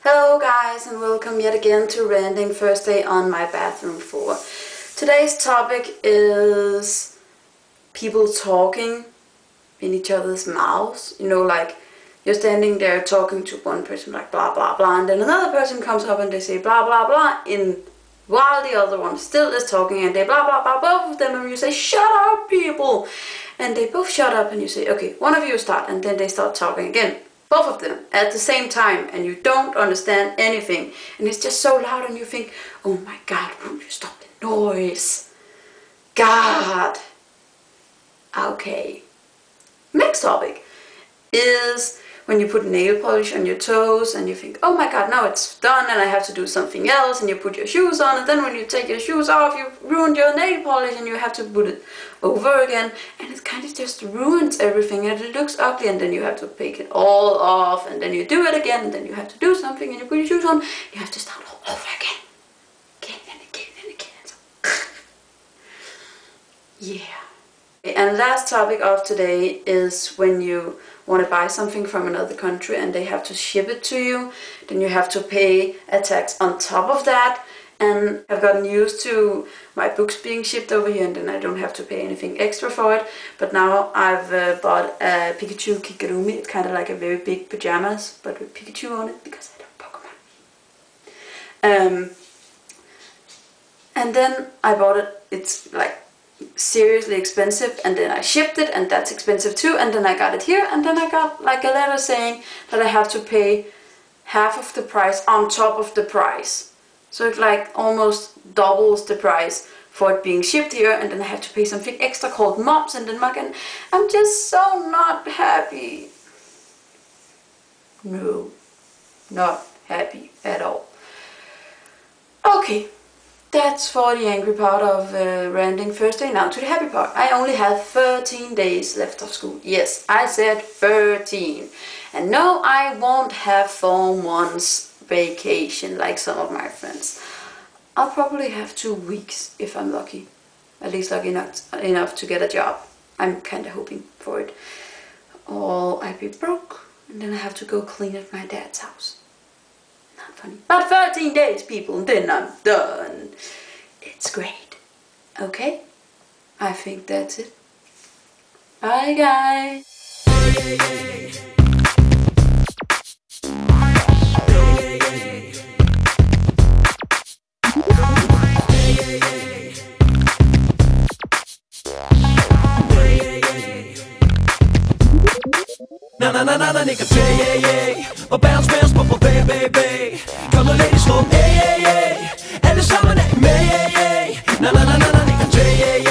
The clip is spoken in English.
Hello guys, and welcome yet again to Ranting First Day on my bathroom floor. Today's topic is people talking in each other's mouths. You know, like you're standing there talking to one person like blah blah blah, and then another person comes up and they say blah blah blah while the other one still is talking, and they blah blah blah, both of them, and you say shut up people, and they both shut up, and you say okay, one of you start, and then they start talking again. Both of them at the same time, and you don't understand anything, and it's just so loud, and you think, oh my god, won't you stop the noise? God. Okay. Next topic is when you put nail polish on your toes and you think, oh my god, now it's done and I have to do something else, and you put your shoes on, and then when you take your shoes off you ruined your nail polish and you have to put it over again, and it kind of just ruins everything and it looks ugly, and then you have to take it all off, and then you do it again, and then you have to do something and you put your shoes on, you have to start all over again. Again and again and again. Yeah. And last topic of today is when you want to buy something from another country and they have to ship it to you, then you have to pay a tax on top of that. And I've gotten used to my books being shipped over here, and then I don't have to pay anything extra for it. But now I've bought a Pikachu Kigurumi. It's kind of like a very big pajamas, but with Pikachu on it because I love Pokemon. And then I bought it. It's like seriously expensive, and then I shipped it, and that's expensive too, and then I got it here, and then I got like a letter saying that I have to pay half of the price on top of the price. So it like almost doubles the price for it being shipped here, and then I have to pay something extra called moms in Denmark, and I'm just so not happy. No, not happy at all. Okay. That's for the angry part of Ranting First Day. Now to the happy part. I only have 13 days left of school. Yes, I said 13. And no, I won't have 4 months vacation like some of my friends. I'll probably have 2 weeks if I'm lucky. At least lucky enough to get a job. I'm kind of hoping for it. Or I'd be broke, and then I have to go clean at my dad's house. Not funny. But 13 days, people, and then I'm done. It's great. Okay? I think that's it. Bye, guys. Na na na na na nigga, yeah yeah, og bounce bounce på baby. Kom nu ladies, slå, alle sammen er med, yeah yeah. Na na na na na nigga, yeah yeah.